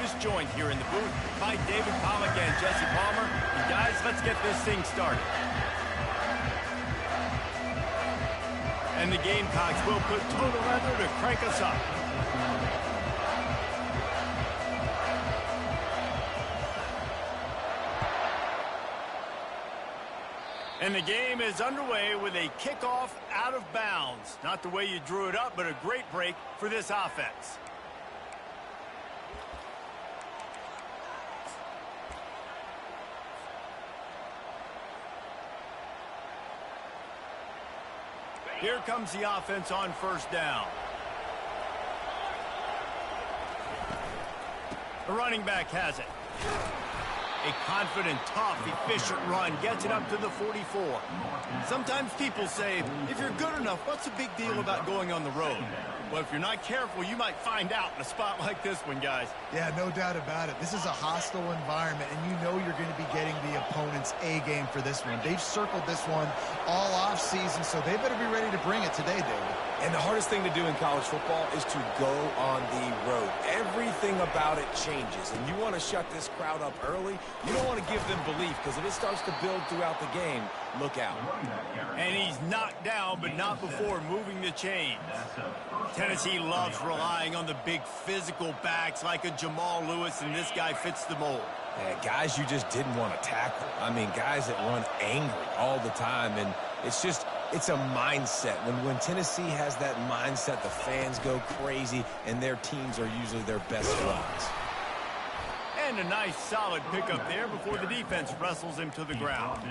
this joint here in the booth by David Pollack and Jesse Palmer. And guys, let's get this thing started. And the Gamecocks will put total leather to crank us up. And the game is underway with a kickoff out of bounds. Not the way you drew it up, but a great break for this offense. Here comes the offense on first down. The running back has it. A confident, tough, efficient run gets it up to the 44. Sometimes people say, if you're good enough, what's the big deal about going on the road? Well, if you're not careful, you might find out in a spot like this one, guys. Yeah, no doubt about it. This is a hostile environment, and you know you're going to be getting the opponent's A-game for this one. They've circled this one all off-season, so they better be ready to bring it today, David. And the hardest thing to do in college football is to go on the road. Everything about it changes, and you want to shut this crowd up early. You don't want to give them belief, because if it starts to build throughout the game, look out. And he's knocked down, but not before moving the chains. Tennessee loves relying on the big physical backs like a Jamal Lewis, and this guy fits the mold. Yeah, guys you just didn't want to tackle. I mean, guys that run angry all the time, and it's a mindset. When Tennessee has that mindset, the fans go crazy, and their teams are usually their best runs. And a nice, solid pickup there before the defense wrestles him to the ground.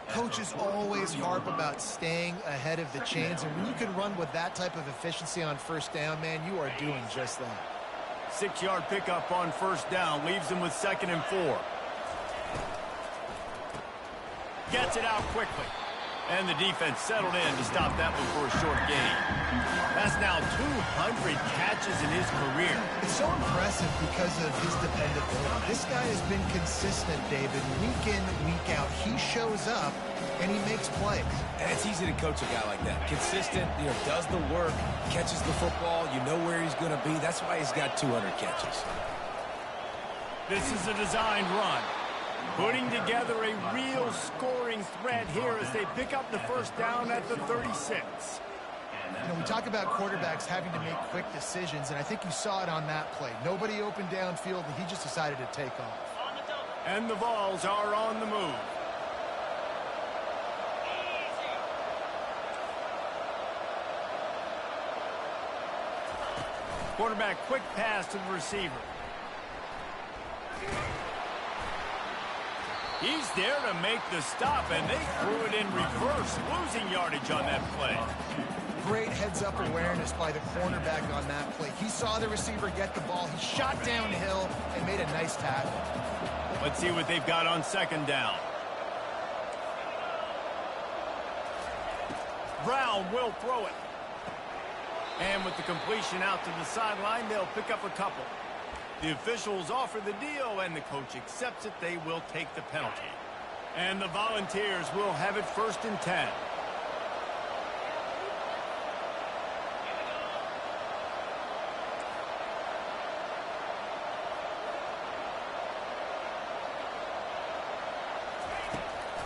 Coaches always harp about staying ahead of the chains, and when you can run with that type of efficiency on first down, man, you are doing just that. 6-yard pickup on first down leaves him with 2nd and 4. Gets it out quickly. And the defense settled in to stop that one for a short gain. That's now 200 catches in his career. It's so impressive because of his dependability. This guy has been consistent, David, week in, week out. He shows up, and he makes plays. And it's easy to coach a guy like that. Consistent, does the work, catches the football, you know where he's going to be. That's why he's got 200 catches. This is a designed run. Putting together a real scoring threat here as they pick up the first down at the 36. We talk about quarterbacks having to make quick decisions, and I think you saw it on that play. Nobody open downfield, and he just decided to take off. And the Vols are on the move. Quarterback quick pass to the receiver. He's there to make the stop, and they threw it in reverse, losing yardage on that play. Great heads-up awareness by the cornerback on that play. He saw the receiver get the ball. He shot downhill and made a nice tackle. Let's see what they've got on 2nd down. Brown will throw it. And with the completion out to the sideline, they'll pick up a couple. The officials offer the deal, and the coach accepts it. They will take the penalty. And the Volunteers will have it 1st and 10.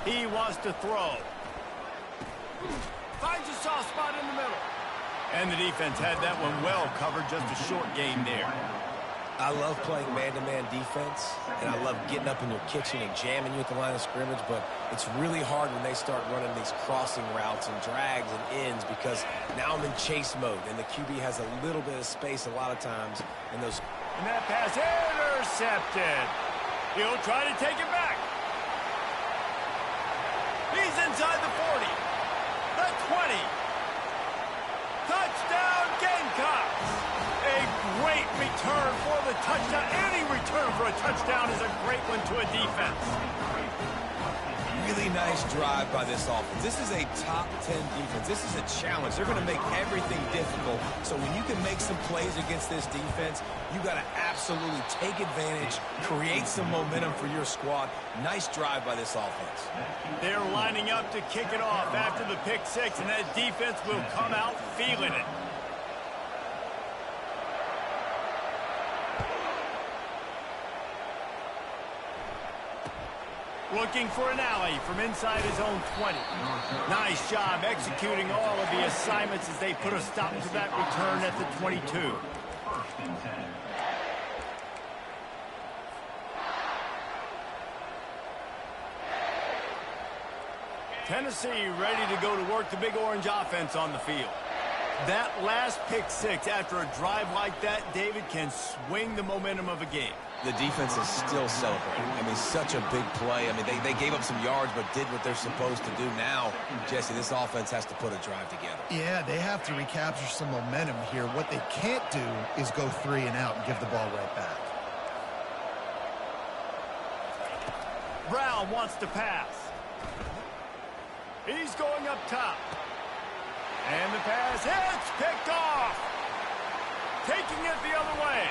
He wants to throw. Finds a soft spot in the middle. And the defense had that one well covered, just a short gain there. I love playing man-to-man defense, and I love getting up in your kitchen and jamming you at the line of scrimmage, but it's really hard when they start running these crossing routes and drags and ends because now I'm in chase mode, and the QB has a little bit of space a lot of times. And that pass intercepted. He'll try to take it back. He's inside the 40. The 20. Touchdown, Gamecocks. A great return for the touchdown. Any return for a touchdown is a great one to a defense. Really nice drive by this offense. This is a top 10 defense. This is a challenge. They're going to make everything difficult. So when you can make some plays against this defense, you got to absolutely take advantage, create some momentum for your squad. Nice drive by this offense. They're lining up to kick it off after the pick six, and that defense will come out feeling it. Looking for an alley from inside his own 20. Nice job executing all of the assignments as they put a stop to that return at the 22. Tennessee ready to go to work the Big Orange offense on the field. That last pick six after a drive like that, David, can swing the momentum of a game. The defense is still celebrating. I mean, such a big play. I mean, they gave up some yards but did what they're supposed to do. Now, Jesse, this offense has to put a drive together. Yeah, they have to recapture some momentum here. What they can't do is go 3 and out and give the ball right back. Brown wants to pass. He's going up top. And the pass hits, picked off. Taking it the other way.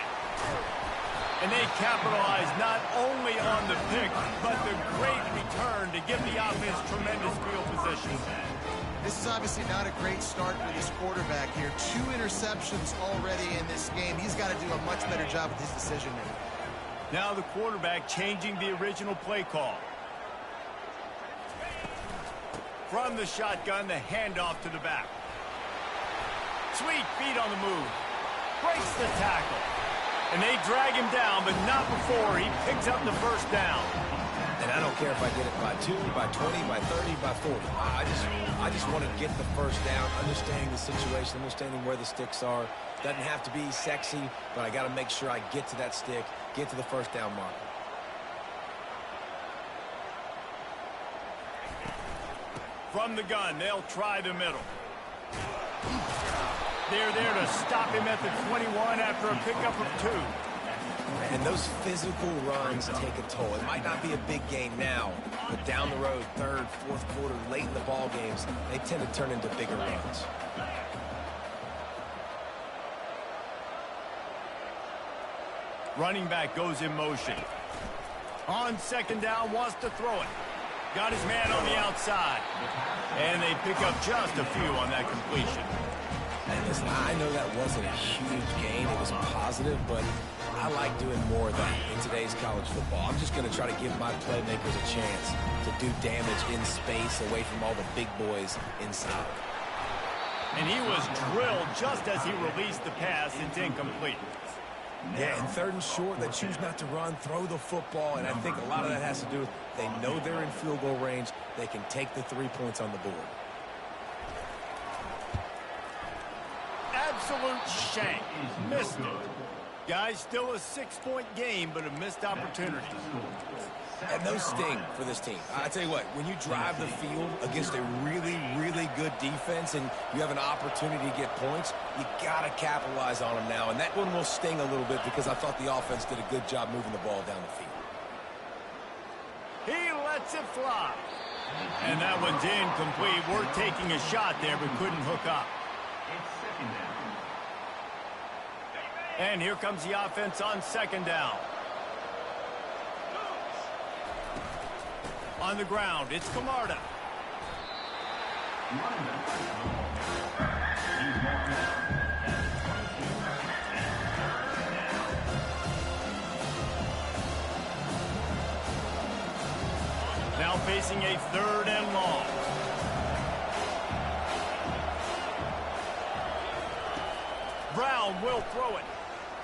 And they capitalize not only on the pick, but the great return to give the offense tremendous field position. This is obviously not a great start for this quarterback here. 2 interceptions already in this game. He's got to do a much better job with his decision-making. Now the quarterback changing the original play call. From the shotgun, the handoff to the back. Sweet feet on the move. Breaks the tackle. And they drag him down, but not before he picks up the first down. And I don't care if I get it by 2, by 20, by 30, by 40. I just want to get the first down, understanding the situation, understanding where the sticks are. Doesn't have to be sexy, but I got to make sure I get to that stick, get to the first down marker. From the gun, they'll try the middle. They're there to stop him at the 21 after a pickup of 2. And those physical runs take a toll. It might not be a big game now, but down the road, third, fourth quarter, late in the ball games, they tend to turn into bigger runs. Running back goes in motion. On second down, wants to throw it. Got his man on the outside. And they pick up just a few on that completion. And listen, I know that wasn't a huge gain. It was positive, but I like doing more of that in today's college football. I'm just going to try to give my playmakers a chance to do damage in space away from all the big boys inside. And he was drilled just as he released the pass. It's incomplete. Yeah, and third and short, they choose not to run, throw the football, and I think a lot of that has to do with they know they're in field goal range. They can take the 3 points on the board. Absolute shank. Missed it. Guys, still a 6-point game, but a missed opportunity. And those sting for this team. I tell you what, when you drive the field against a really, really good defense and you have an opportunity to get points, you got to capitalize on them now. And that one will sting a little bit because I thought the offense did a good job moving the ball down the field. He lets it fly. And that one's incomplete. We're taking a shot there, but couldn't hook up. And here comes the offense on second down. On the ground, it's Camarda. Now facing a 3rd and long. Brown will throw it.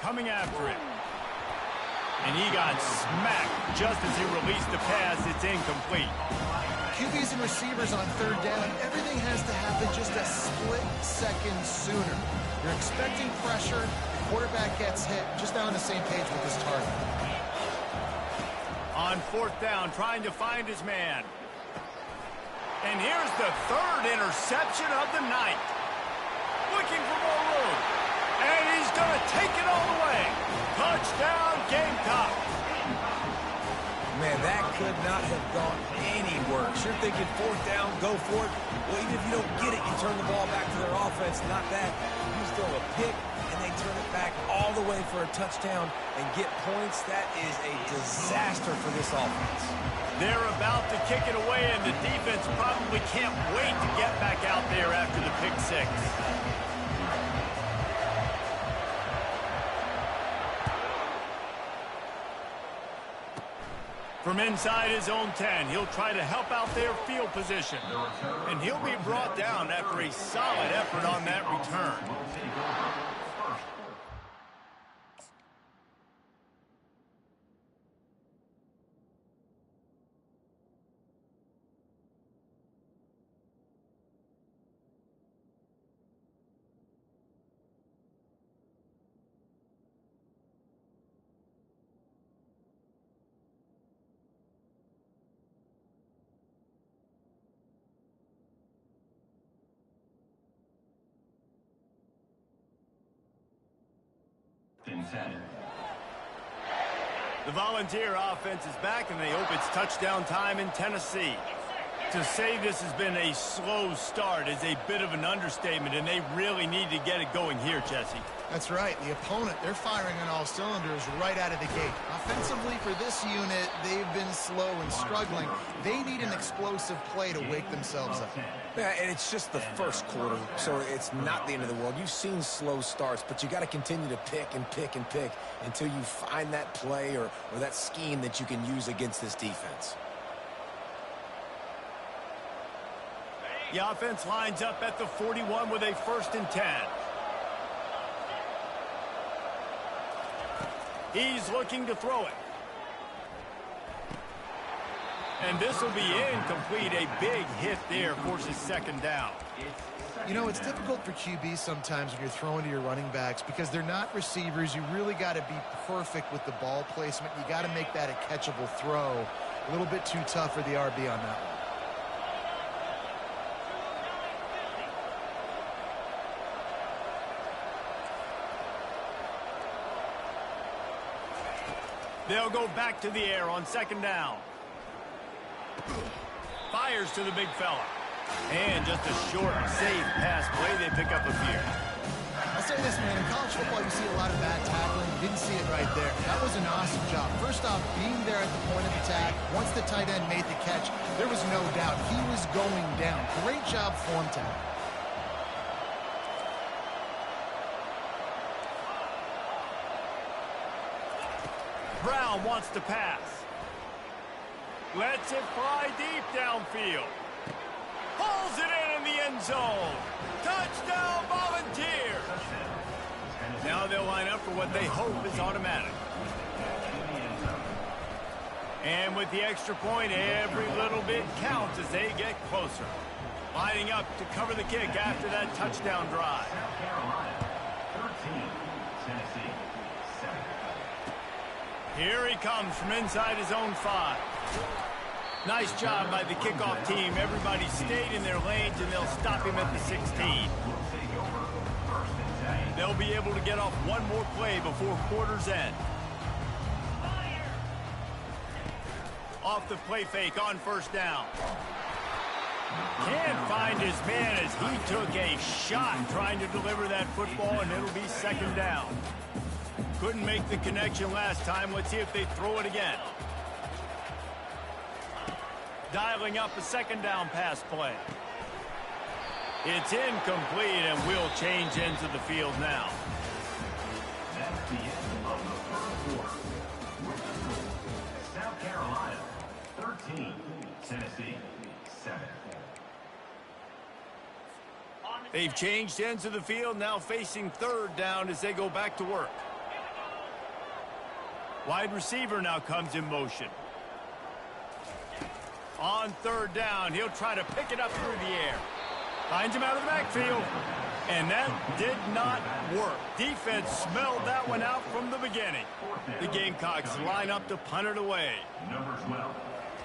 Coming after it. And he got smacked just as he released the pass. It's incomplete. QBs and receivers on 3rd down, everything has to happen just a split second sooner. You're expecting pressure, the quarterback gets hit, just not on the same page with his target. On 4th down, trying to find his man. And here's the 3rd interception of the night. Looking for more room. And he's going to take it all the way. Touchdown, Gamecock. Man, that could not have gone any worse. You're thinking 4th down, go for it. Well, even if you don't get it, you turn the ball back to their offense. Not that. You throw a pick, and they turn it back all the way for a touchdown and get points. That is a disaster for this offense. They're about to kick it away, and the defense probably can't wait to get back out there after the pick six. From inside his own 10, he'll try to help out their field position. And he'll be brought down after a solid effort on that return. The Volunteer offense is back, and they hope it's touchdown time in Tennessee. To say this has been a slow start is a bit of an understatement, and they really need to get it going here, Jesse. That's right. The opponent, they're firing on all cylinders right out of the gate. Offensively, for this unit, they've been slow and struggling. They need an explosive play to wake themselves up. Yeah, and it's just the first quarter, so it's not the end of the world. You've seen slow starts, but you got to continue to pick and pick and pick until you find that play or that scheme that you can use against this defense. The offense lines up at the 41 with a 1st and 10. He's looking to throw it. And this will be incomplete. A big hit there forces 2nd down. You know, it's difficult for QB sometimes when you're throwing to your running backs because they're not receivers. You really got to be perfect with the ball placement. You got to make that a catchable throw. A little bit too tough for the RB on that one. They'll go back to the air on 2nd down. Fires to the big fella. And just a short, safe pass play. They pick up a few. I'll say this, man. In college football, you see a lot of bad tackling. You didn't see it right there. That was an awesome job. First off, being there at the point of attack. Once the tight end made the catch, there was no doubt he was going down. Great job form tackle. Brown wants to pass. Lets it fly deep downfield. Pulls it in the end zone. Touchdown, Volunteers! Now they'll line up for what they hope is automatic. And with the extra point, every little bit counts as they get closer. Lining up to cover the kick after that touchdown drive. Here he comes from inside his own 5. Nice job by the kickoff team. Everybody stayed in their lanes, and they'll stop him at the 16. They'll be able to get off one more play before quarter's end. Off the play fake on 1st down. Can't find his man as he took a shot trying to deliver that football, and it'll be 2nd down. Couldn't make the connection last time. Let's see if they throw it again. Dialing up a 2nd down pass play. It's incomplete, and we'll change into the field now. That's the end of the 1st quarter. South Carolina, 13. Tennessee, 7. They've changed ends of the field, now facing 3rd down as they go back to work. Wide receiver now comes in motion. On 3rd down, he'll try to pick it up through the air. Finds him out of the backfield. And that did not work. Defense smelled that one out from the beginning. The Gamecocks line up to punt it away. Number 12,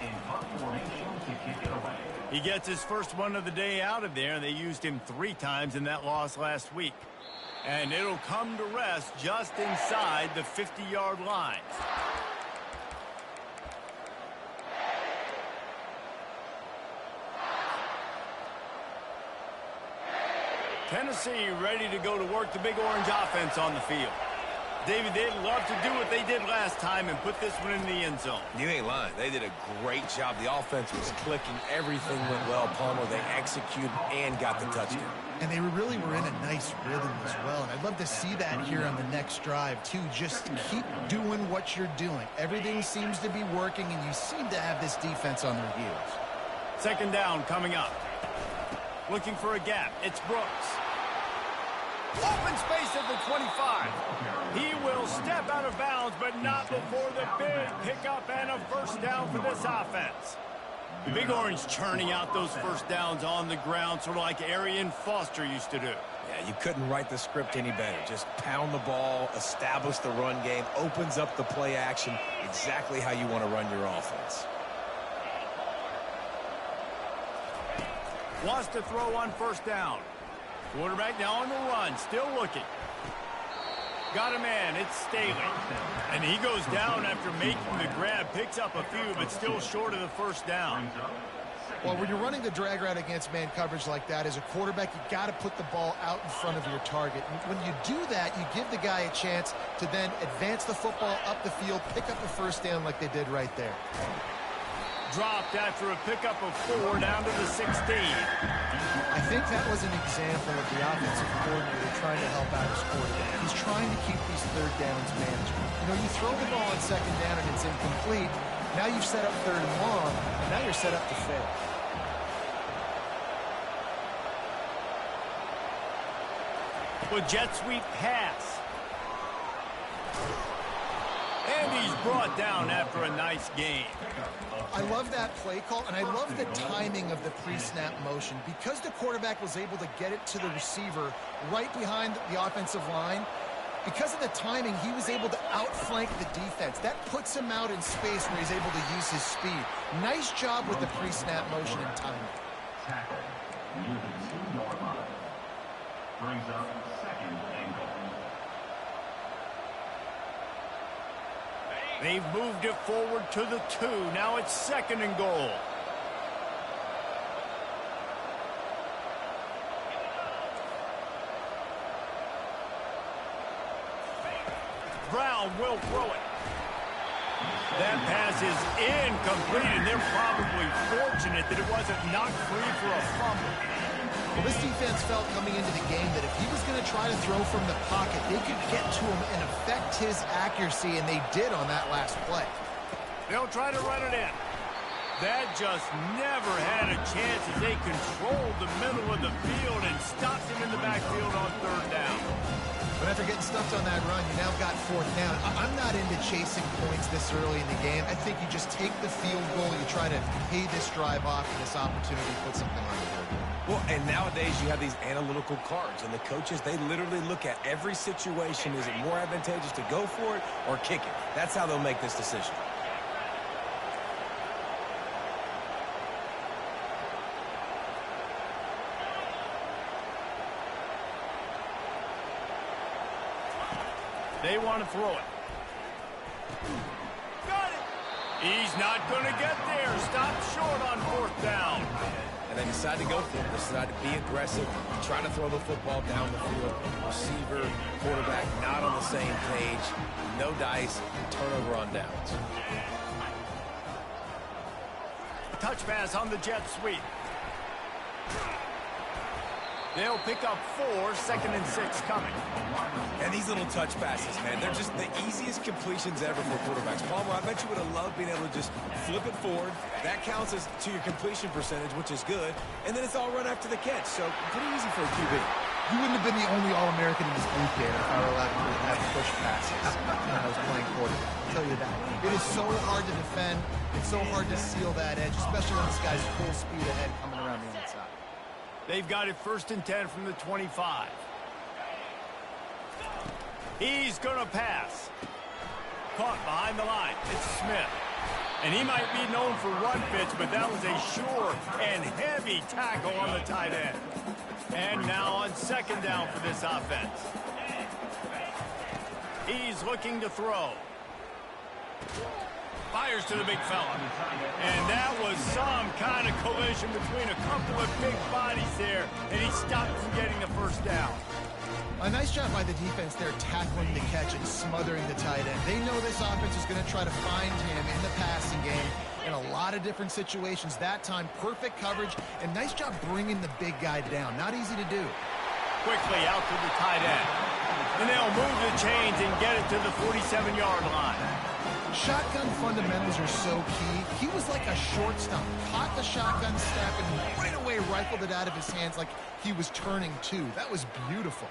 in punt formation to kick it away. He gets his first one of the day out of there, and they used him 3 times in that loss last week. And it'll come to rest just inside the 50-yard line. Tennessee ready to go to work the Big Orange offense on the field. David, they'd love to do what they did last time and put this one in the end zone. You ain't lying. They did a great job. The offense was clicking. Everything went well. Palmer, they executed and got the touchdown. And they really were in a nice rhythm as well. And I'd love to see that here on the next drive, too. Just keep doing what you're doing. Everything seems to be working, and you seem to have this defense on their heels. Second down coming up. Looking for a gap. It's Brooks. Open space at the 25. He will step out of bounds, but not before the big pickup and a first down for this offense. The Big Orange churning out those first downs on the ground, sort of like Arian Foster used to do. Yeah, you couldn't write the script any better. Just pound the ball, establish the run game, opens up the play action, exactly how you want to run your offense. Wants to throw on first down. Quarterback now on the run, still looking. Got a man, it's Staley. And he goes down after making the grab, picks up a few, but still short of the first down. Well, when you're running the drag route against man coverage like that, as a quarterback, you got to put the ball out in front of your target. And when you do that, you give the guy a chance to then advance the football up the field, pick up a first down like they did right there. Dropped after a pickup of 4 down to the 16. I think that was an example of the offensive coordinator trying to help out his quarterback. He's trying to keep these third downs manageable. You know, you throw the ball on second down and it's incomplete. Now you've set up third and long, and now you're set up to fail. With jet sweep pass. And he's brought down after a nice gain. I love that play call, and I love the timing of the pre-snap motion. Because the quarterback was able to get it to the receiver right behind the offensive line, because of the timing, he was able to outflank the defense. That puts him out in space where he's able to use his speed. Nice job with the pre-snap motion and timing. Tackle near the 2-yard line. Brings up second and goal. They've moved it forward to the 2. Now it's second and goal. Brown will throw it. That pass is incomplete, and they're probably fortunate that it wasn't knocked free for a fumble. Well, this defense felt coming into the game that if he was going to try to throw from the pocket, they could get to him and affect his accuracy, and they did on that last play. They'll try to run it in. That just never had a chance as they controlled the middle of the field and stopped him in the backfield on third down. But after getting stuffed on that run, you now got fourth down. I'm not into chasing points this early in the game. I think you just take the field goal, you try to pay this drive off and this opportunity to put something on the board. Well, and nowadays you have these analytical cards, and the coaches, they literally look at every situation. Is it more advantageous to go for it or kick it? That's how they'll make this decision. They want to throw it. Got it. He's not going to get there. Stopped short on fourth down. And they decide to go for it. They decide to be aggressive, try to throw the football down the field. Receiver, quarterback, not on the same page. No dice, turnover on downs. Touch pass on the jet sweep. They'll pick up 4, second and 6 coming. And these little touch passes, man, they're just the easiest completions ever for quarterbacks. Palmer, I bet you would have loved being able to just flip it forward. That counts as to your completion percentage, which is good. And then it's all run after the catch, so pretty easy for a QB. You wouldn't have been the only All-American in this group game if I were allowed to have push passes when I was playing quarterback. I'll tell you that. It is so hard to defend. It's so hard to seal that edge, especially when this guy's full speed ahead coming around the inside. They've got it first and 10 from the 25. He's going to pass. Caught behind the line. It's Smith. And he might be known for run fits, but that was a sure and heavy tackle on the tight end. And now on second down for this offense. He's looking to throw. Fires to the big fella. And that was some kind of collision between a couple of big bodies there, and he stopped from getting the first down. A nice job by the defense there, tackling the catch and smothering the tight end. They know this offense is going to try to find him in the passing game in a lot of different situations. That time, perfect coverage, and nice job bringing the big guy down. Not easy to do. Quickly out to the tight end. And they'll move the chains and get it to the 47-yard line. Shotgun fundamentals are so key. He was like a shortstop. Caught the shotgun step and right away rifled it out of his hands like he was turning two. That was beautiful.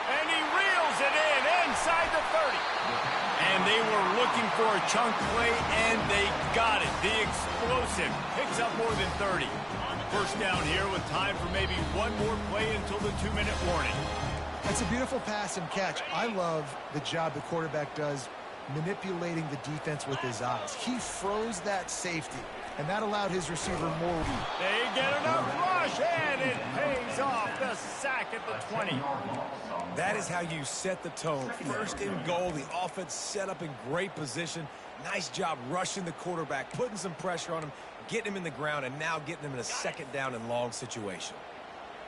And he reels it in inside the 30. And they were looking for a chunk play, and they got it. The explosive picks up more than 30. First down here with time for maybe one more play until the 2-minute warning. It's a beautiful pass and catch. I love the job the quarterback does manipulating the defense with his eyes. He froze that safety, and that allowed his receiver more room. They get enough rush, and it pays off. The sack at the 20. That is how you set the tone. First and goal, the offense set up in great position. Nice job rushing the quarterback, putting some pressure on him, getting him in the ground, and now getting him in a second down and long situation.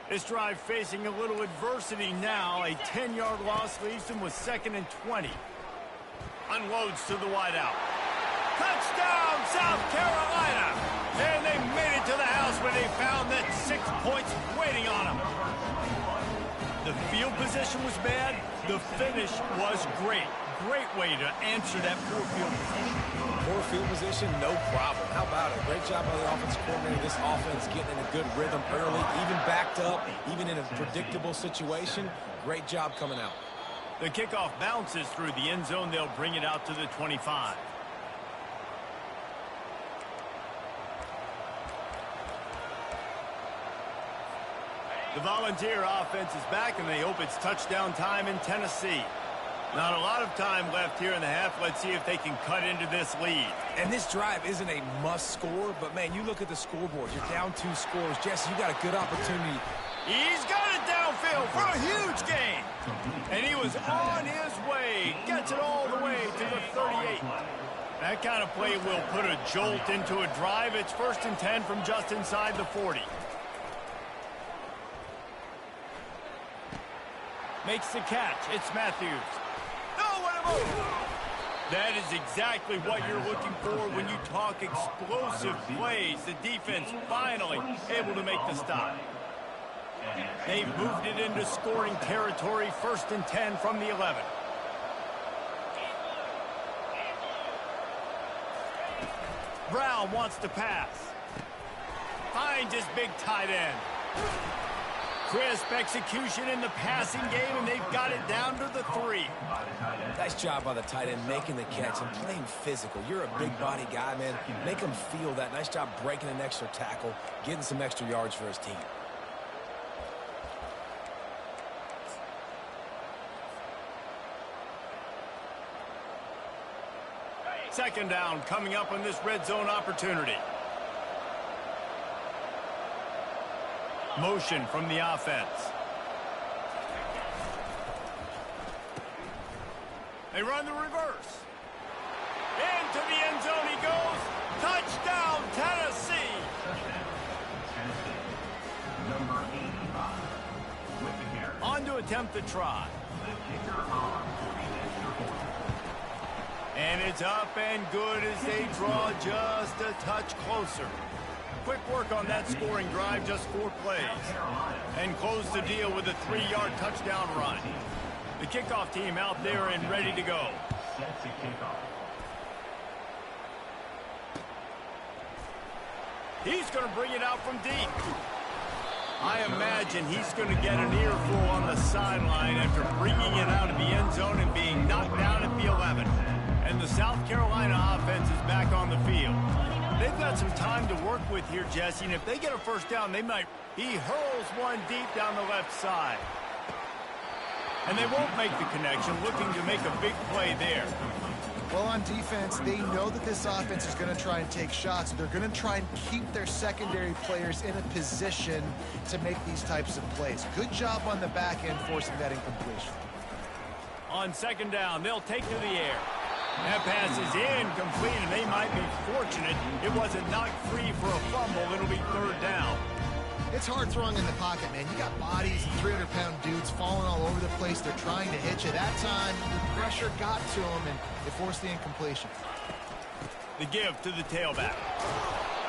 This drive facing a little adversity now. A 10-yard loss leaves him with 2nd and 20. Unloads to the wideout. Touchdown, South Carolina! And they made it to the house when they found that 6 points waiting on them. The field position was bad. The finish was great. Great way to answer that poor field position. Poor field position, no problem. How about it? Great job by the offensive coordinator. This offense getting in a good rhythm early, even backed up, even in a predictable situation. Great job coming out. The kickoff bounces through the end zone. They'll bring it out to the 25. The Volunteer offense is back, and they hope it's touchdown time in Tennessee. Not a lot of time left here in the half. Let's see if they can cut into this lead. And this drive isn't a must score, but, man, you look at the scoreboard. You're down 2 scores. Jesse, you got a good opportunity. He's got it downfield for a huge gain. And he was on his way. Gets it all the way to the 38. That kind of play will put a jolt into a drive. It's 1st and 10 from just inside the 40. Makes the catch. It's Matthews. Oh, what a move! That is exactly what you're looking for when you talk explosive plays. The defense finally able to make the stop. They've moved it into scoring territory. 1st and 10 from the 11. Brown wants to pass. Finds his big tight end. Crisp execution in the passing game, and they've got it down to the 3. Nice job by the tight end making the catch and playing physical. You're a big body guy, man. Make him feel that. Nice job breaking an extra tackle, getting some extra yards for his team. Second down coming up on this red zone opportunity. Motion from the offense. They run the reverse. Into the end zone he goes. Touchdown, Tennessee. Number 85 with the carry. On to attempt the try. And it's up and good as they draw just a touch closer. Quick work on that scoring drive, just 4 plays. And close the deal with a 3-yard touchdown run. The kickoff team out there and ready to go. Set to kickoff. He's going to bring it out from deep. I imagine he's going to get an earful on the sideline after bringing it out of the end zone and being knocked down at the 11. And the South Carolina offense is back on the field. They've got some time to work with here, Jesse, and if they get a first down, they might. He hurls one deep down the left side. And they won't make the connection, looking to make a big play there. Well, on defense, they know that this offense is going to try and take shots. They're going to try and keep their secondary players in a position to make these types of plays. Good job on the back end forcing that incompletion. On second down, they'll take to the air. That pass is incomplete, and they might be fortunate it wasn't knocked free for a fumble. It'll be 3rd down. It's hard throwing in the pocket, man. You got bodies and 300-pound dudes falling all over the place. They're trying to hit you. That time, the pressure got to him, and it forced the incompletion. The give to the tailback.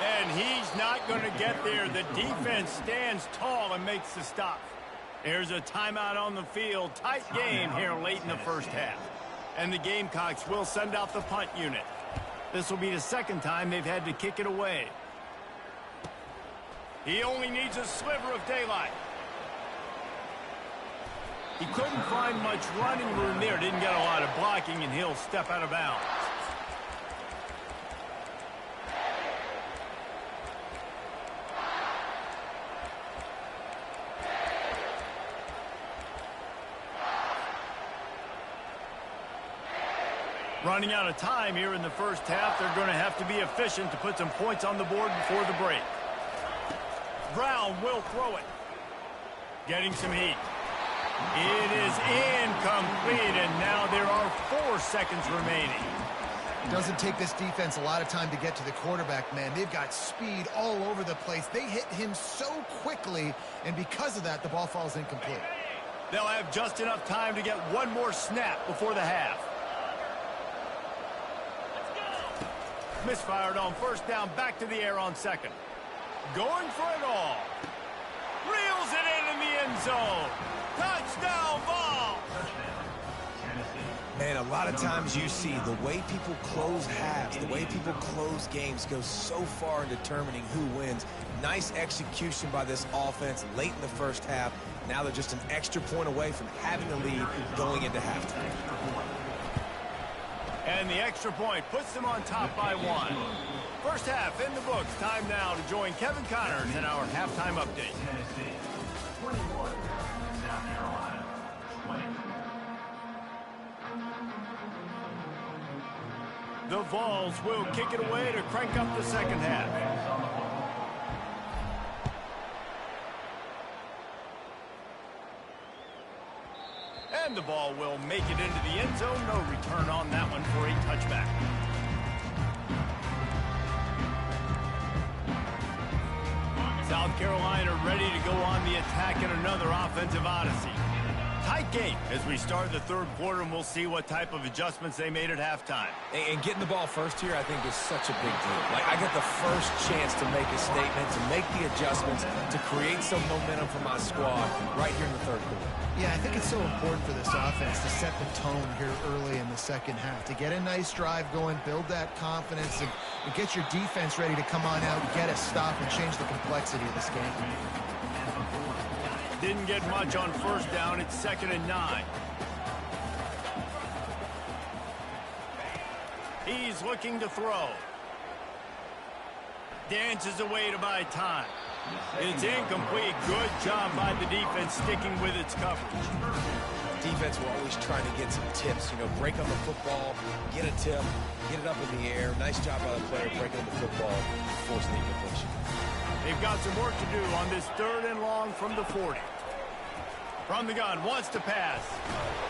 And he's not going to get there. The defense stands tall and makes the stop. There's a timeout on the field. Tight game here late in the first half. And the Gamecocks will send out the punt unit. This will be the second time they've had to kick it away. He only needs a sliver of daylight. He couldn't find much running room there. Didn't get a lot of blocking, and he'll step out of bounds. Running out of time here in the first half. They're going to have to be efficient to put some points on the board before the break. Brown will throw it. Getting some heat. It is incomplete, and now there are 4 seconds remaining. It doesn't take this defense a lot of time to get to the quarterback, man. They've got speed all over the place. They hit him so quickly, and because of that, the ball falls incomplete. They'll have just enough time to get one more snap before the half. Misfired on first down, back to the air on second. Going for it all. Reels it in the end zone. Touchdown ball. Man, a lot of times you see the way people close halves, the way people close games goes so far in determining who wins. Nice execution by this offense late in the first half. Now they're just an extra point away from having the lead going into halftime. And the extra point puts them on top by 1. First half in the books. Time now to join Kevin Connors in our halftime update. Tennessee 21, South Carolina 20. The Vols will kick it away to crank up the second half. And the ball will make it into the end zone. No return on that one for a touchback. South Carolina ready to go on the attack in another offensive odyssey. Tight game as we start the third quarter, and we'll see what type of adjustments they made at halftime. And getting the ball first here, I think, is such a big deal. Like, I get the first chance to make a statement, to make the adjustments, to create some momentum for my squad right here in the third quarter. Yeah, I think it's so important for this offense to set the tone here early in the second half, to get a nice drive going, build that confidence, and get your defense ready to come on out, get a stop, and change the complexity of this game. Didn't get much on first down. It's 2nd and 9. He's looking to throw. Dances away to buy time. It's incomplete. Good job by the defense sticking with its coverage. Defense will always try to get some tips, you know, break on the football, get a tip, get it up in the air. Nice job by the player breaking the football, forcing the incompletion. They've got some work to do on this 3rd and long from the 40. From the gun, wants to pass.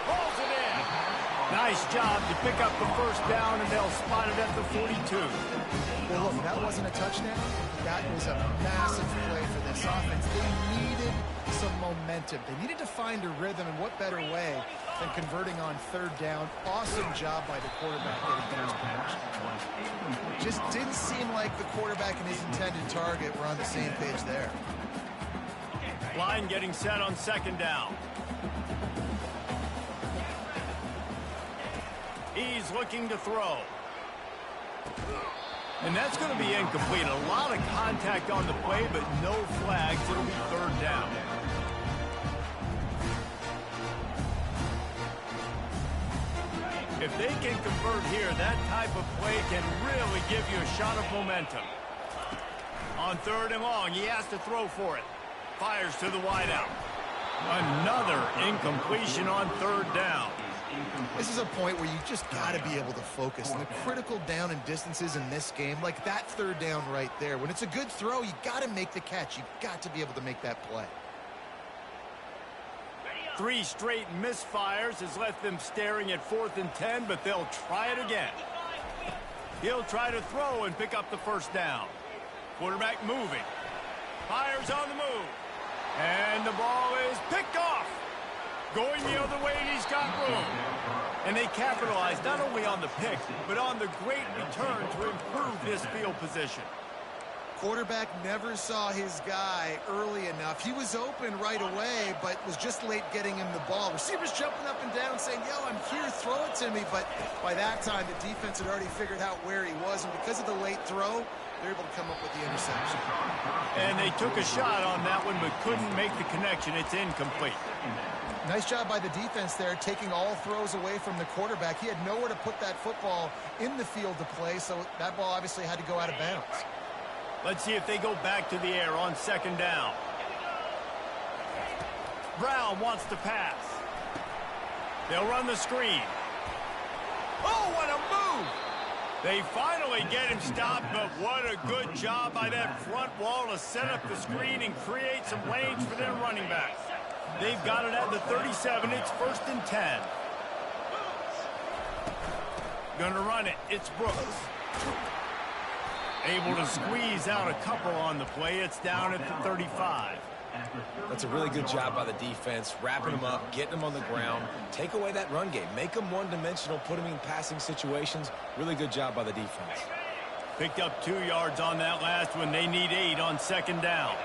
Rolls it in. Nice job to pick up the first down, and they'll spot it at the 42. Well, look, that wasn't a touchdown. That was a massive play for this offense. They needed some momentum. They needed to find a rhythm, and what better way than converting on 3rd down. Awesome job by the quarterback getting those points. Just didn't seem like the quarterback and his intended target were on the same page there. Line getting set on 2nd down. He's looking to throw. And that's going to be incomplete. A lot of contact on the play, but no flags. It'll be 3rd down. If they can convert here, that type of play can really give you a shot of momentum. On 3rd and long, he has to throw for it. Fires to the wideout. Another incompletion on 3rd down. This is a point where you just got to be able to focus. And the critical down and distances in this game, like that 3rd down right there, when it's a good throw, you got to make the catch. You've got to be able to make that play. 3 straight misfires has left them staring at 4th and 10, but they'll try it again. He'll try to throw and pick up the first down. Quarterback moving. Fires on the move. And the ball is picked off. Going the other way, and he's got room. And they capitalized not only on the pick, but on the great return to improve this field position. Quarterback never saw his guy early enough. He was open right away, but was just late getting him the ball. Receivers jumping up and down saying, yo, I'm here, throw it to me. But by that time, the defense had already figured out where he was. And because of the late throw, they're able to come up with the interception. And they took a shot on that one, but couldn't make the connection. It's incomplete. Nice job by the defense there, taking all throws away from the quarterback. He had nowhere to put that football in the field to play, so that ball obviously had to go out of bounds. Let's see if they go back to the air on second down. Brown wants to pass. They'll run the screen. Oh, what a move! They finally get him stopped, but what a good job by that front wall to set up the screen and create some lanes for their running back. They've got it at the 37. It's 1st and 10. Gonna run it. It's Brooks. Able to squeeze out a couple on the play. It's down at the 35. That's a really good job by the defense, wrapping them up, getting them on the ground. Take away that run game. Make them one-dimensional, put them in passing situations. Really good job by the defense. Picked up 2 yards on that last one. They need 8 on second down.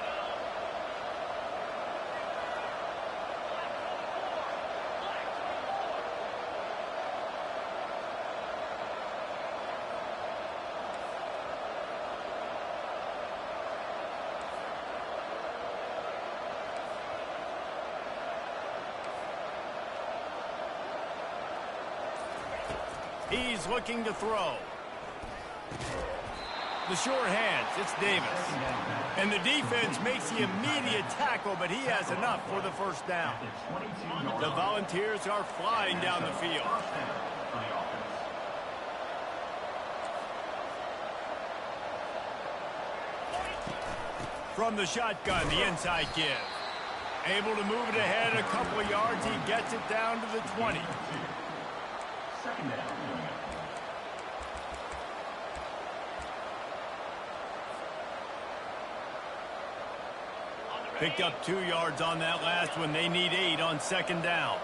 He's looking to throw. The short hands, it's Davis. And the defense makes the immediate tackle, but he has enough for the first down. The Volunteers are flying down the field. From the shotgun, the inside give. Able to move it ahead a couple of yards. He gets it down to the 20. Second down. Picked up 2 yards on that last one. They need 8 on second down.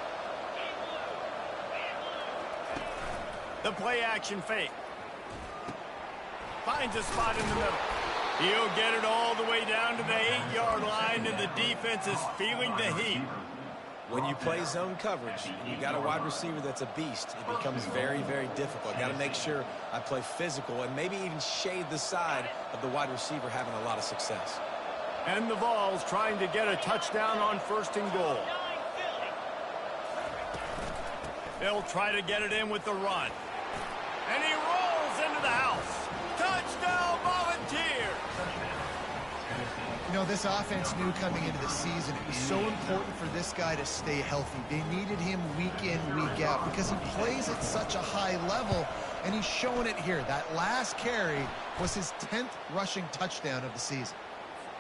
The play action fake. Finds a spot in the middle. He'll get it all the way down to the 8-yard line, and the defense is feeling the heat. When you play zone coverage, and you got a wide receiver that's a beast, it becomes very, very difficult. Got to make sure I play physical and maybe even shade the side of the wide receiver having a lot of success. And the Vols trying to get a touchdown on 1st and goal. They'll try to get it in with the run. And he rolls into the house. Touchdown, Volunteers! You know, this offense knew coming into the season it was so important for this guy to stay healthy. They needed him week in, week out because he plays at such a high level, and he's showing it here. That last carry was his 10th rushing touchdown of the season.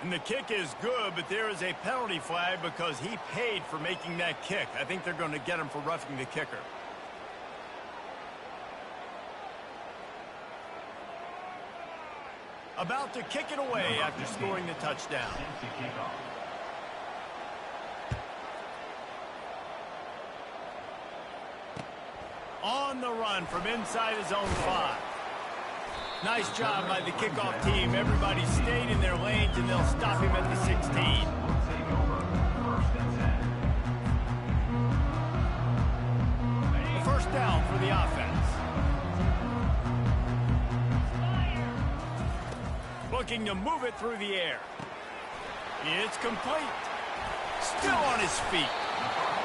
And the kick is good, but there is a penalty flag because he paid for making that kick. I think they're going to get him for roughing the kicker. About to kick it away after scoring the touchdown. On the run from inside his own 5. Nice job by the kickoff team. Everybody stayed in their lanes, and they'll stop him at the 16. A first down for the offense. Looking to move it through the air. It's complete. Still on his feet.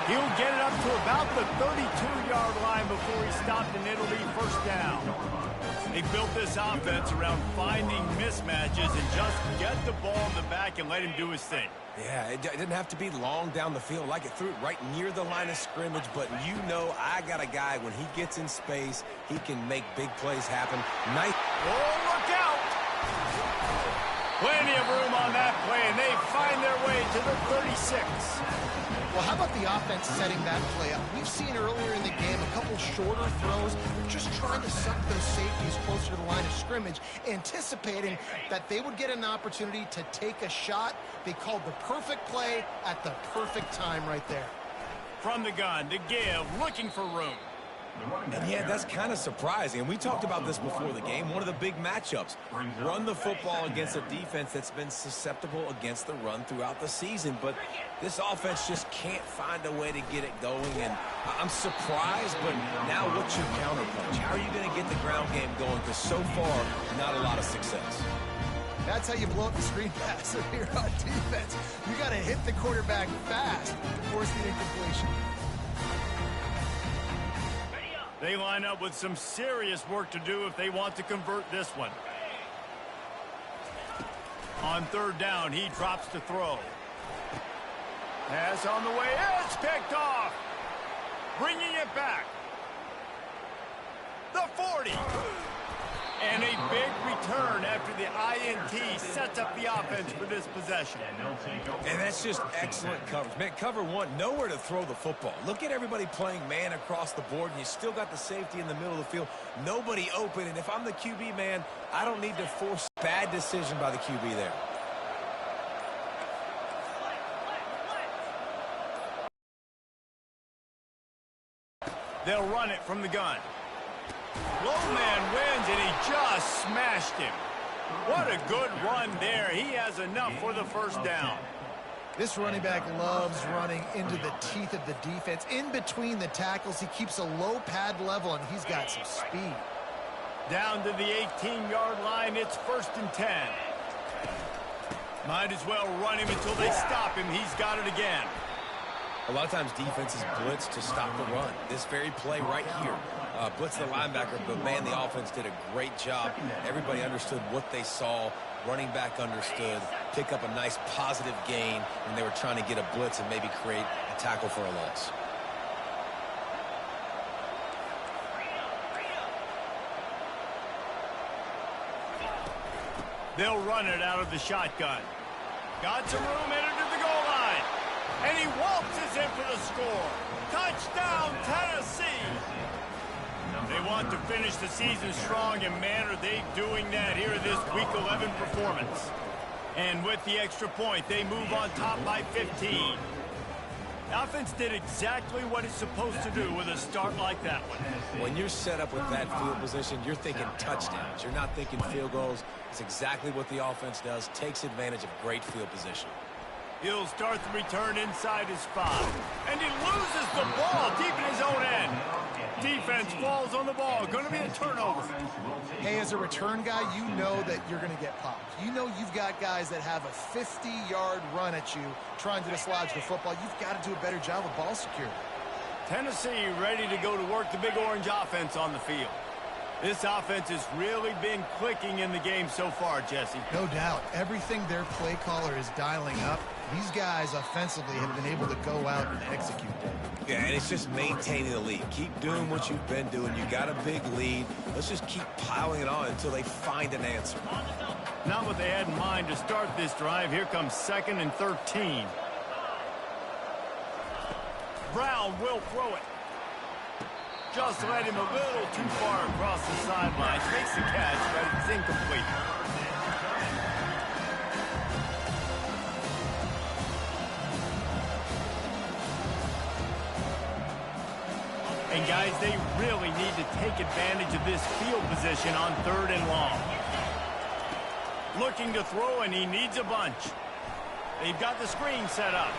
He'll get it up to about the 32-yard line before he's stopped, and it'll be first down. They built this offense around finding mismatches and just get the ball in the back and let him do his thing. Yeah, it didn't have to be long down the field. Like, it threw it right near the line of scrimmage, but you know I got a guy, when he gets in space, he can make big plays happen. Nice. Oh, look out! Plenty of room on that play, and they find their way to the 36. Well, how about the offense setting that play up? We've seen earlier in the game a couple shorter throws. They're just trying to suck those safeties closer to the line of scrimmage, anticipating that they would get an opportunity to take a shot. They called the perfect play at the perfect time right there. From the gun to give, looking for room. And yeah, that's kind of surprising. And we talked about this before the game. One of the big matchups. Run the football against a defense that's been susceptible against the run throughout the season. But this offense just can't find a way to get it going. And I'm surprised, but now what's your counterpunch? How are you going to get the ground game going? Because so far, not a lot of success. That's how you blow up the screen pass if you're on defense. You got to hit the quarterback fast to force the incompletion. They line up with some serious work to do if they want to convert this one. On third down, he drops to throw. Pass on the way. It's picked off. Bringing it back. The 40. And a big return after the INT sets up the offense for this possession. And that's just excellent coverage. Man, cover one, nowhere to throw the football. Look at everybody playing man across the board, and you still got the safety in the middle of the field. Nobody open, and if I'm the QB, man, I don't need to force a bad decision by the QB there. They'll run it from the gun. Low man wins, and he just smashed him. What a good run there. He has enough for the first down. This running back loves running into the teeth of the defense. In between the tackles, he keeps a low pad level, and he's got some speed. Down to the 18-yard line, it's 1st and 10. Might as well run him until they stop him. He's got it again. A lot of times defenses blitz to stop the run. This very play right here. Blitz the linebacker, but man, the offense did a great job. Everybody understood what they saw. Running back understood. Pick up a nice positive gain when they were trying to get a blitz and maybe create a tackle for a loss. They'll run it out of the shotgun. Got some room, headed to the goal line. And he waltzes in for the score. Touchdown, Tennessee. They want to finish the season strong, and man, are they doing that here in this Week 11 performance. And with the extra point, they move on top by 15. The offense did exactly what it's supposed to do with a start like that one. When you're set up with that field position, you're thinking touchdowns. You're not thinking field goals. It's exactly what the offense does, takes advantage of great field position. He'll start the return inside his 5. And he loses the ball deep in his own end. Defense falls on the ball. Going to be a turnover. Hey, as a return guy, you know that you're going to get popped. You know you've got guys that have a 50-yard run at you trying to dislodge the football. You've got to do a better job of ball security. Tennessee ready to go to work the Big Orange offense on the field. This offense has really been clicking in the game so far, Jesse. No doubt. Everything their play caller is dialing up, these guys offensively have been able to go out and execute that. Yeah, and it's just maintaining the lead. Keep doing what you've been doing. You got a big lead. Let's just keep piling it on until they find an answer. Not what they had in mind to start this drive. Here comes 2nd and 13. Brown will throw it. Just led him a little too far across the sidelines. Makes the catch, but it's incomplete. And guys, they really need to take advantage of this field position on 3rd and long. Looking to throw, and he needs a bunch. They've got the screen set up.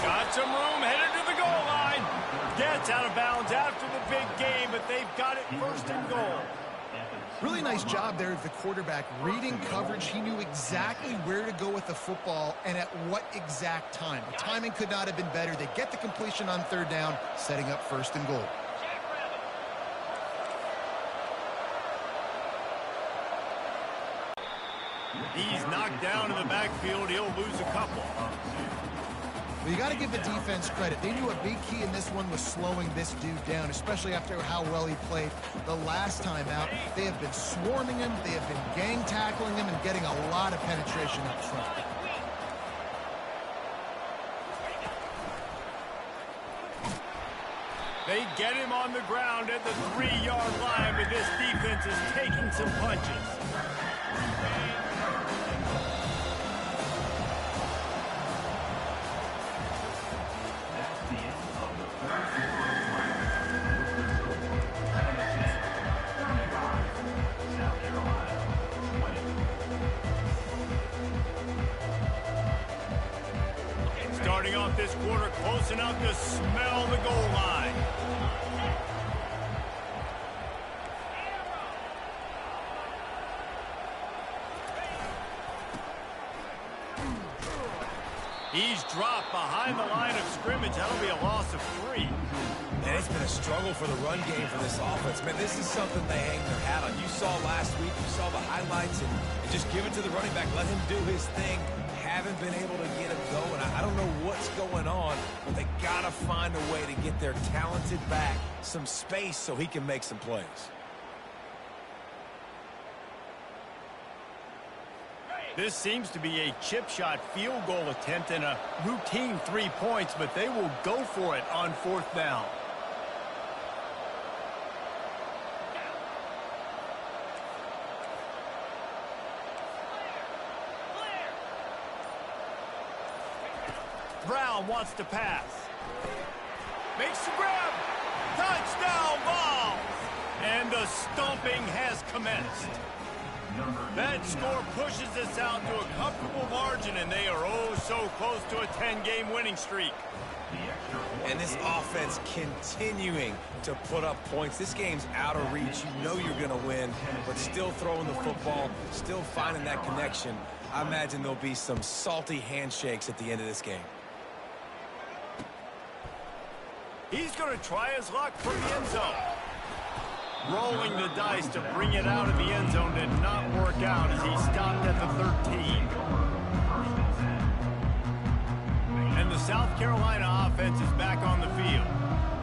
Got some room, headed to the goal line. Gets out of bounds after the big game, but they've got it 1st and goal. Really nice job there of the quarterback. Reading coverage, he knew exactly where to go with the football and at what exact time. The timing could not have been better. They get the completion on 3rd down, setting up 1st and goal. He's knocked down in the backfield. He'll lose a couple. Well, you got to give the defense credit. They knew a big key in this one was slowing this dude down, especially after how well he played the last time out. They have been swarming him. They have been gang tackling him and getting a lot of penetration up front. They get him on the ground at the 3-yard line, but this defense is taking some punches. That's the end of the third quarter. South Carolina 20. Starting off this quarter close enough to smell the goal line. He's dropped behind the line of scrimmage. That'll be a loss of 3. And it's been a struggle for the run game for this offense. Man, this is something they hang their hat on. You saw last week, you saw the highlights, and just give it to the running back. Let him do his thing. Haven't been able to get him going. I don't know what's going on, but they got to find a way to get their talented back some space so he can make some plays. This seems to be a chip shot field goal attempt and a routine 3 points, but they will go for it on 4th down. Brown wants to pass. Makes the grab. Touchdown ball. And the stomping has commenced. That score pushes us out to a comfortable margin, and they are oh so close to a 10-game winning streak. And this offense continuing to put up points. This game's out of reach. You know you're going to win, but still throwing the football, still finding that connection. I imagine there'll be some salty handshakes at the end of this game. He's going to try his luck from the end zone. Rolling the dice to bring it out of the end zone did not work out as he stopped at the 13. And the South Carolina offense is back on the field.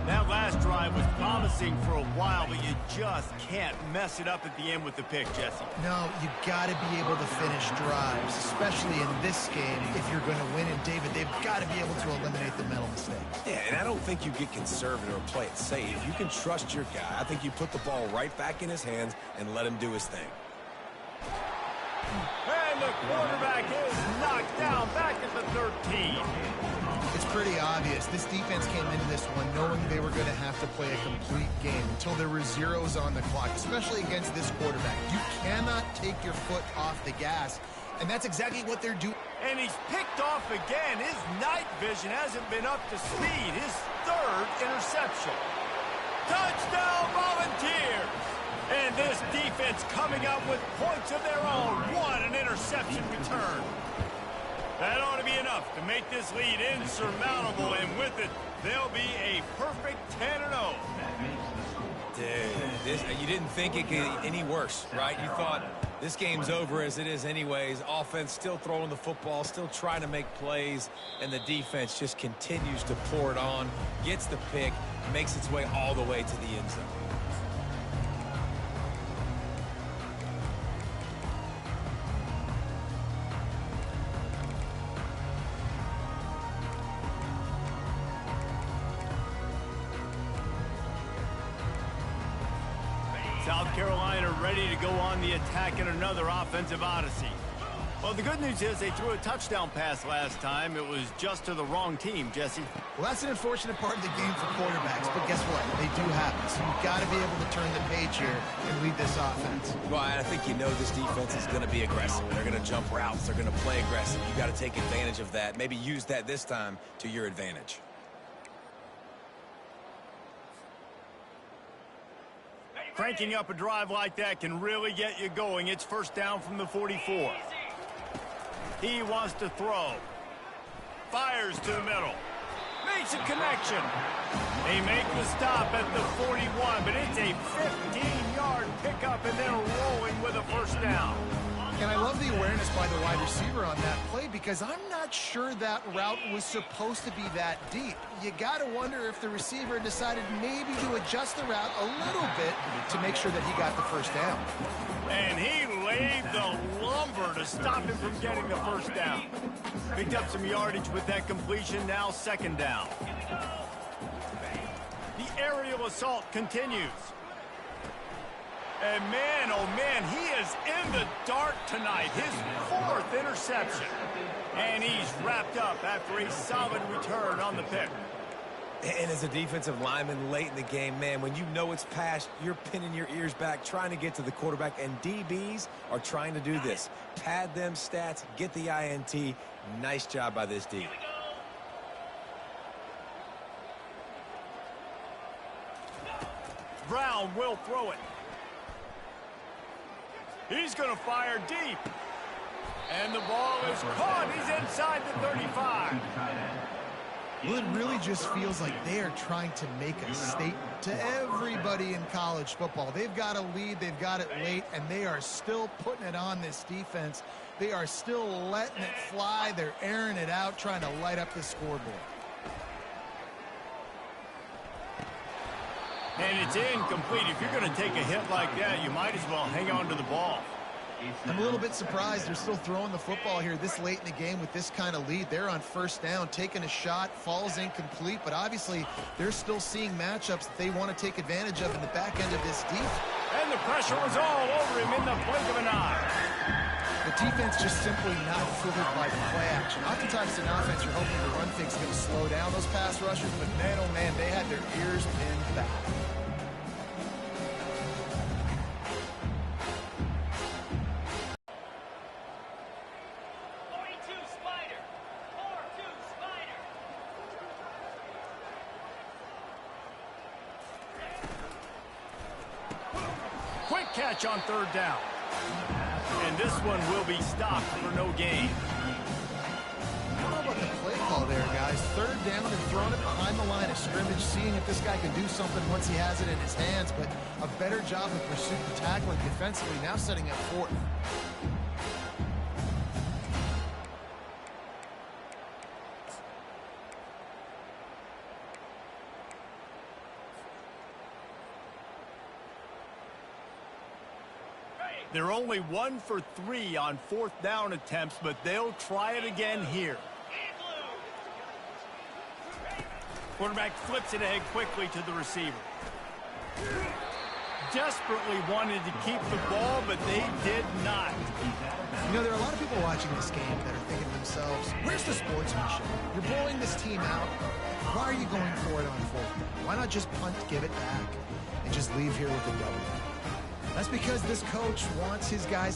That last drive was promising for a while, but you just can't mess it up at the end with the pick, Jesse. No, you got to be able to finish drives, especially in this game if you're going to win. And, David, they've got to be able to eliminate the mental mistakes. Yeah, and I don't think you get conservative or play it safe. You can trust your guy. I think you put the ball right back in his hands and let him do his thing. And the quarterback is knocked down back at the 13. It's pretty obvious. This defense came into this one knowing they were going to have to play a complete game until there were zeros on the clock, especially against this quarterback. You cannot take your foot off the gas, and that's exactly what they're doing. And he's picked off again. His night vision hasn't been up to speed. His 3rd interception. Touchdown Volunteers! And this defense coming up with points of their own. What an interception return. That ought to be enough to make this lead insurmountable, and with it, they'll be a perfect 10-0. Dude, you didn't think it could get any worse, right? You thought this game's over as it is anyways. Offense still throwing the football, still trying to make plays, and the defense just continues to pour it on, gets the pick, makes its way all the way to the end zone. South Carolina ready to go on the attack in another offensive odyssey. Well, the good news is they threw a touchdown pass last time. It was just to the wrong team, Jesse. Well, that's an unfortunate part of the game for quarterbacks, but guess what? They do happen. So you've got to be able to turn the page here and lead this offense. Well, I think you know this defense is going to be aggressive. They're going to jump routes. They're going to play aggressive. You got to take advantage of that. Maybe use that this time to your advantage. Cranking up a drive like that can really get you going. It's 1st down from the 44. He wants to throw. Fires to the middle. Makes a connection. They make the stop at the 41, but it's a 15-yard pickup, and they're rolling with a 1st down. And I love the awareness by the wide receiver on that play because I'm not sure that route was supposed to be that deep. You got to wonder if the receiver decided maybe to adjust the route a little bit to make sure that he got the 1st down. And he laid the lumber to stop him from getting the 1st down. Picked up some yardage with that completion, now 2nd down. The aerial assault continues. And man, oh man, he is in the dark tonight. His 4th interception. And he's wrapped up after a solid return on the pick. And as a defensive lineman late in the game, man, when you know it's past, you're pinning your ears back, trying to get to the quarterback, and DBs are trying to do this. Pad them stats, get the INT. Nice job by this D. Brown will throw it. He's going to fire deep. And the ball is caught. He's inside the 35. Well, it really just feels like they are trying to make a statement to everybody in college football. They've got a lead, they've got it late, and they are still putting it on this defense. They are still letting it fly. They're airing it out, trying to light up the scoreboard. And it's incomplete. If you're going to take a hit like that, you might as well hang on to the ball. I'm a little bit surprised they're still throwing the football here this late in the game with this kind of lead. They're on first down, taking a shot, falls incomplete, but obviously they're still seeing matchups that they want to take advantage of in the back end of this deep. And the pressure was all over him in the blink of an eye. The defense just simply not fooled by the play action. Oftentimes in offense, you're hoping the run fake's going to slow down those pass rushers, but man, oh man, they had their ears pinned back. Quick catch on 3rd down. And this one will be stopped for no gain. I don't know about the play call there, guys. 3rd down and throwing it behind the line of scrimmage, seeing if this guy can do something once he has it in his hands, but a better job of pursuit and tackling defensively, now setting up 4th. They're only 1 for 3 on 4th down attempts, but they'll try it again here. Quarterback flips it ahead quickly to the receiver. Desperately wanted to keep the ball, but they did not. You know, there are a lot of people watching this game that are thinking to themselves, where's the sportsmanship? You're blowing this team out. Why are you going for it on 4th? Why not just punt, give it back, and just leave here with the W? That's because this coach wants his guys